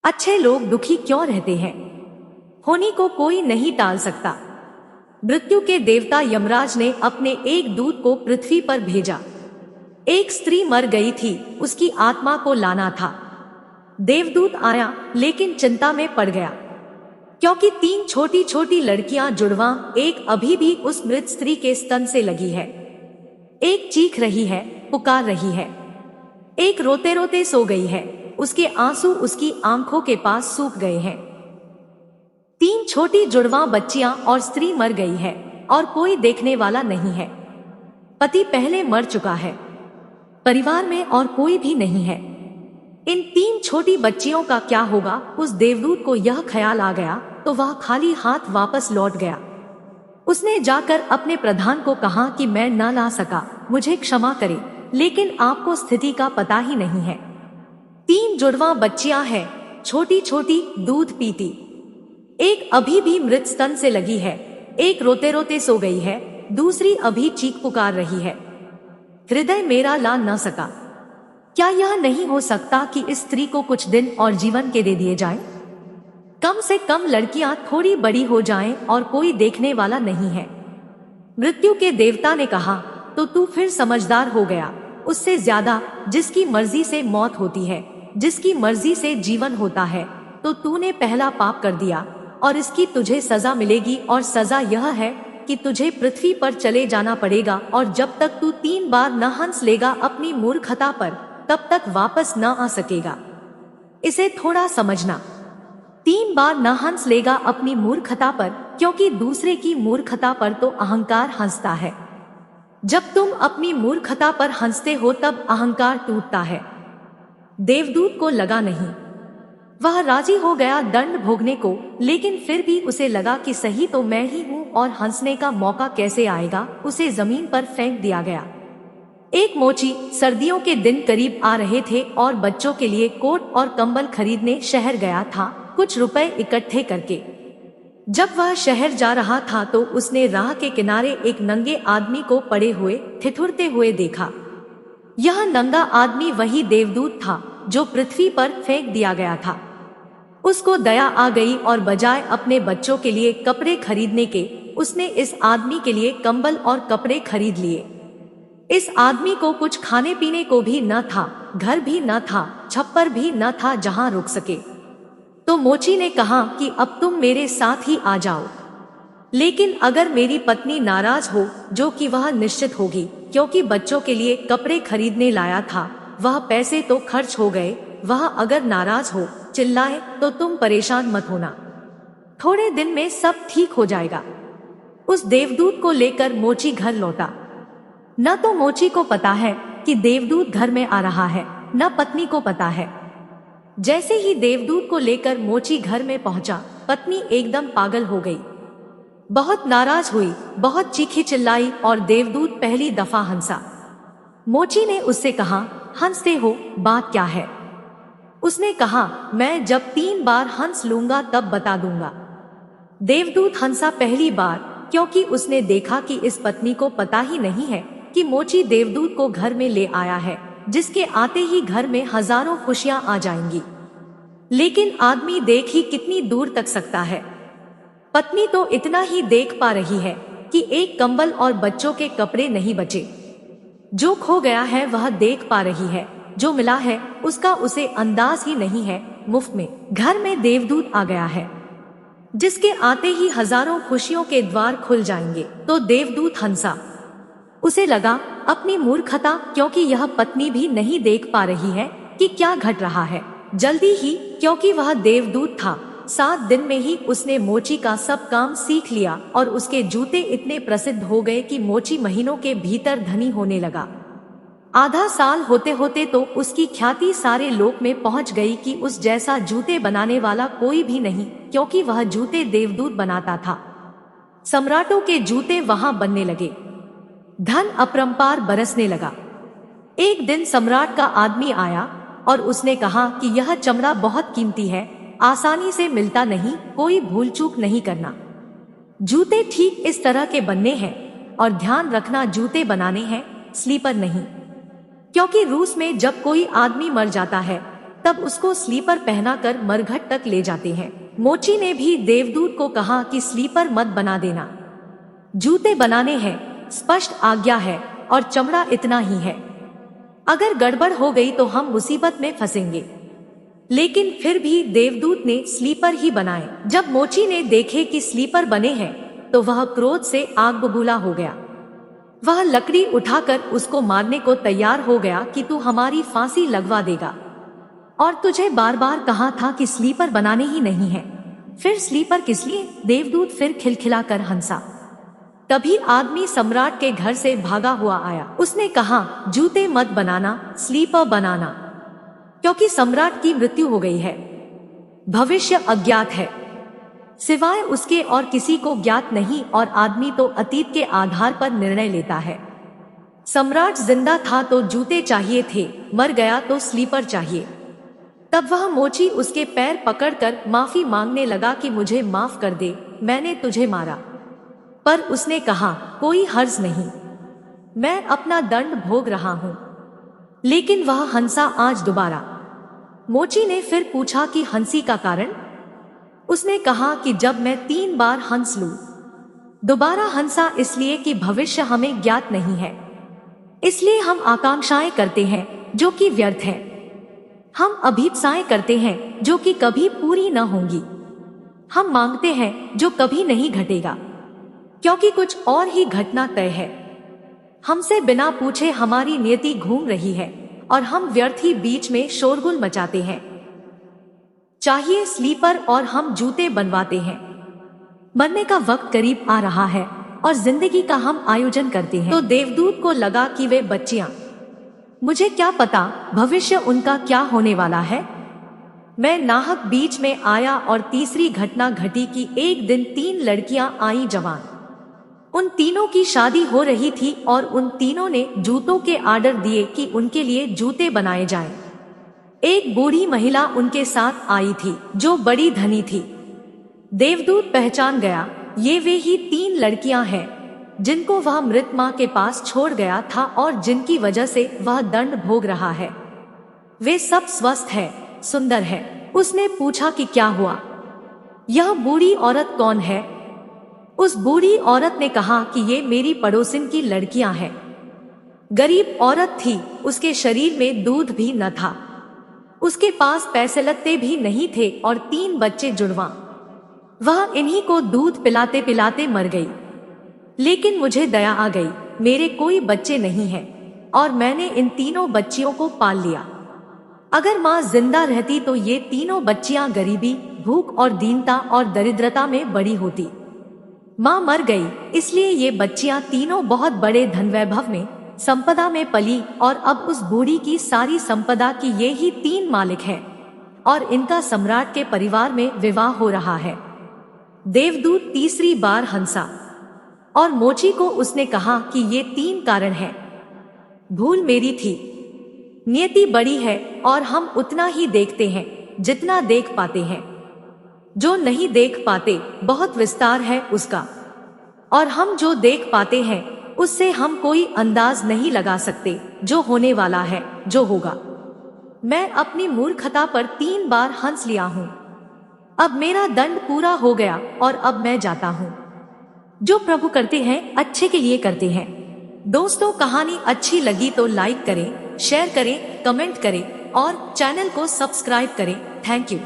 अच्छे लोग दुखी क्यों रहते हैं? होनी को कोई नहीं टाल सकता। मृत्यु के देवता यमराज ने अपने एक दूत को पृथ्वी पर भेजा। एक स्त्री मर गई थी, उसकी आत्मा को लाना था। देवदूत आया लेकिन चिंता में पड़ गया, क्योंकि तीन छोटी छोटी लड़कियां जुड़वा, एक अभी भी उस मृत स्त्री के स्तन से लगी है, एक चीख रही है, पुकार रही है, एक रोते रोते सो गई है, उसके आंसू उसकी आंखों के पास सूख गए हैं। तीन छोटी जुड़वा बच्चियां और स्त्री मर गई है और कोई देखने वाला नहीं है। पति पहले मर चुका है, परिवार में और कोई भी नहीं है। इन तीन छोटी बच्चियों का क्या होगा? उस देवदूत को यह ख्याल आ गया तो वह खाली हाथ वापस लौट गया। उसने जाकर अपने प्रधान को कहा कि मैं न ला सका, मुझे क्षमा करे, लेकिन आपको स्थिति का पता ही नहीं है। तीन जुड़वा बच्चियां हैं, छोटी छोटी, दूध पीती। एक अभी भी मृत स्तन से लगी है, एक रोते रोते सो गई है, दूसरी अभी चीख पुकार रही है। हृदय मेरा ला न सका। क्या यह नहीं हो सकता कि इस स्त्री को कुछ दिन और जीवन के दे दिए जाए? कम से कम लड़कियां थोड़ी बड़ी हो जाएं और कोई देखने वाला नहीं है। मृत्यु के देवता ने कहा, तो तू फिर समझदार हो गया, उससे ज्यादा। जिसकी मर्जी से मौत होती है, जिसकी मर्जी से जीवन होता है, तो तूने पहला पाप कर दिया और इसकी तुझे सजा मिलेगी। और सजा यह है कि तुझे पृथ्वी पर चले जाना पड़ेगा, और जब तक तू 3 बार न हंस लेगा अपनी मूर्खता पर, तब तक वापस न आ सकेगा। इसे थोड़ा समझना। 3 बार न हंस लेगा अपनी मूर्खता पर, क्योंकि दूसरे की मूर्खता पर तो अहंकार हंसता है। जब तुम अपनी मूर्खता पर हंसते हो तब अहंकार टूटता है। देवदूत को लगा नहीं, वह राजी हो गया दंड भोगने को, लेकिन फिर भी उसे लगा कि सही तो मैं ही हूँ और हंसने का मौका कैसे आएगा। उसे जमीन पर फेंक दिया गया। एक मोची सर्दियों के दिन करीब आ रहे थे और बच्चों के लिए कोट और कंबल खरीदने शहर गया था, कुछ रुपए इकट्ठे करके। जब वह शहर जा रहा था तो उसने राह के किनारे एक नंगे आदमी को पड़े हुए ठिठुरते हुए देखा। यह नंगा आदमी वही देवदूत था जो पृथ्वी पर फेंक दिया गया था। उसको दया आ गई और बजाय अपने बच्चों के लिए कपड़े खरीदने के, उसने इस आदमी के लिए कंबल और कपड़े खरीद लिए। इस आदमी को कुछ खाने पीने को भी न था, घर भी न था, छप्पर भी न था जहां रुक सके। तो मोची ने कहा कि अब तुम मेरे साथ ही आ जाओ, लेकिन अगर मेरी पत्नी नाराज हो, जो कि वह निश्चित होगी, क्योंकि बच्चों के लिए कपड़े खरीदने लाया था, वह पैसे तो खर्च हो गए, वह अगर नाराज हो, चिल्लाए, तो तुम परेशान मत होना, थोड़े दिन में सब ठीक हो जाएगा। उस देवदूत को लेकर मोची घर लौटा। न तो मोची को पता है कि देवदूत घर में आ रहा है, न पत्नी को पता है। जैसे ही देवदूत को लेकर मोची घर में पहुंचा, पत्नी एकदम पागल हो गई, बहुत नाराज हुई, बहुत चीखी चिल्लाई और देवदूत पहली दफा हंसा। मोची ने उससे कहा, हंसते हो, बात क्या है? उसने कहा, मैं जब 3 बार हंस लूंगा तब बता दूंगा। देवदूत हंसा पहली बार, क्योंकि उसने देखा कि इस पत्नी को पता ही नहीं है कि मोची देवदूत को घर में ले आया है, जिसके आते ही घर में हजारों खुशियां आ जाएंगी। लेकिन आदमी देख ही कितनी दूर तक सकता है। पत्नी तो इतना ही देख पा रही है कि एक कंबल और बच्चों के कपड़े नहीं बचे। जो खो गया है वह देख पा रही है, जो मिला है उसका उसे अंदाज ही नहीं है। मुफ्त में घर में देवदूत आ गया है, जिसके आते ही हजारों खुशियों के द्वार खुल जाएंगे। तो देवदूत हंसा। उसे लगा अपनी मूर्खता, क्योंकि यह पत्नी भी नहीं देख पा रही है कि क्या घट रहा है। जल्दी ही, क्योंकि वह देवदूत था, 7 दिन में ही उसने मोची का सब काम सीख लिया और उसके जूते इतने प्रसिद्ध हो गए कि मोची महीनों के भीतर धनी होने लगा। आधा साल होते होते तो उसकी ख्याति सारे लोक में पहुंच गई कि उस जैसा जूते बनाने वाला कोई भी नहीं, क्योंकि वह जूते देवदूत बनाता था। सम्राटों के जूते वहां बनने लगे, धन अपरंपार बरसने लगा। एक दिन सम्राट का आदमी आया और उसने कहा कि यह चमड़ा बहुत कीमती है, आसानी से मिलता नहीं, कोई भूल चूक नहीं करना। जूते ठीक इस तरह के बनने हैं, और ध्यान रखना जूते बनाने हैं, स्लीपर नहीं। क्योंकि रूस में जब कोई आदमी मर जाता है तब उसको स्लीपर पहनाकर मरघट तक ले जाते हैं। मोची ने भी देवदूत को कहा कि स्लीपर मत बना देना, जूते बनाने हैं, स्पष्ट आज्ञा है, और चमड़ा इतना ही है। अगर गड़बड़ हो गई तो हम मुसीबत में फंसेंगे। लेकिन फिर भी देवदूत ने स्लीपर ही बनाए। जब मोची ने देखे कि स्लीपर बने हैं तो वह क्रोध से आग बबूला हो गया। वह लकड़ी उठाकर उसको मारने को तैयार हो गया कि तू हमारी फांसी लगवा देगा, और तुझे बार बार कहा था कि स्लीपर बनाने ही नहीं है, फिर स्लीपर किस लिए? देवदूत फिर खिलखिलाकर हंसा। तभी आदमी सम्राट के घर से भागा हुआ आया। उसने कहा, जूते मत बनाना, स्लीपर बनाना, क्योंकि सम्राट की मृत्यु हो गई है। भविष्य अज्ञात है, सिवाय उसके और किसी को ज्ञात नहीं, और आदमी तो अतीत के आधार पर निर्णय लेता है। सम्राट जिंदा था तो जूते चाहिए थे, मर गया तो स्लीपर चाहिए। तब वह मोची उसके पैर पकड़कर माफी मांगने लगा कि मुझे माफ कर दे, मैंने तुझे मारा। पर उसने कहा, कोई हर्ज नहीं, मैं अपना दंड भोग रहा हूं। लेकिन वह हंसा आज दोबारा। मोची ने फिर पूछा कि हंसी का कारण? उसने कहा कि जब मैं 3 बार हंस लूं। दोबारा हंसा इसलिए कि भविष्य हमें ज्ञात नहीं है, इसलिए हम आकांक्षाएं करते हैं जो कि व्यर्थ है। हम अभीप्साएं करते हैं जो कि कभी पूरी न होंगी। हम मांगते हैं जो कभी नहीं घटेगा, क्योंकि कुछ और ही घटना तय है। हमसे बिना पूछे हमारी नियति घूम रही है और हम व्यर्थ ही बीच में शोरगुल मचाते हैं। चाहिए स्लीपर और हम जूते बनवाते हैं। मरने का वक्त करीब आ रहा है और जिंदगी का हम आयोजन करते हैं। तो देवदूत को लगा कि वे बच्चियां, मुझे क्या पता भविष्य उनका क्या होने वाला है। मैं नाहक बीच में आया और तीसरी घटना घटी कि एक दिन 3 लड़कियां आई जवान। उन तीनों की शादी हो रही थी और उन तीनों ने जूतों के आर्डर दिए कि उनके लिए जूते बनाए जाएं। एक बूढ़ी महिला उनके साथ आई थी जो बड़ी धनी थी। देवदूत पहचान गया, ये वे ही 3 लड़कियां हैं जिनको वह मृत मां के पास छोड़ गया था और जिनकी वजह से वह दंड भोग रहा है। वे सब स्वस्थ है, सुंदर है। उसने पूछा कि क्या हुआ, यह बूढ़ी औरत कौन है? उस बूढ़ी औरत ने कहा कि ये मेरी पड़ोसिन की लड़कियां हैं। गरीब औरत थी, उसके शरीर में दूध भी न था, उसके पास पैसे लत्ते भी नहीं थे और 3 बच्चे जुड़वा। वह इन्हीं को दूध पिलाते पिलाते मर गई। लेकिन मुझे दया आ गई, मेरे कोई बच्चे नहीं हैं और मैंने इन तीनों बच्चियों को पाल लिया। अगर माँ जिंदा रहती तो ये तीनों बच्चियां गरीबी, भूख और दीनता और दरिद्रता में बड़ी होती। माँ मर गई, इसलिए ये बच्चियां तीनों बहुत बड़े धनवैभव में, संपदा में पली और अब उस बूढ़ी की सारी संपदा की ये ही 3 मालिक हैं और इनका सम्राट के परिवार में विवाह हो रहा है। देवदूत तीसरी बार हंसा और मोची को उसने कहा कि ये 3 कारण हैं। भूल मेरी थी, नियति बड़ी है और हम उतना ही देखते हैं जितना देख पाते हैं। जो नहीं देख पाते बहुत विस्तार है उसका, और हम जो देख पाते हैं उससे हम कोई अंदाज नहीं लगा सकते जो होने वाला है, जो होगा। मैं अपनी मूर्खता पर 3 बार हंस लिया हूँ। अब मेरा दंड पूरा हो गया और अब मैं जाता हूँ। जो प्रभु करते हैं अच्छे के लिए करते हैं। दोस्तों, कहानी अच्छी लगी तो लाइक करें, शेयर करें, कमेंट करें और चैनल को सब्सक्राइब करें। Thank you.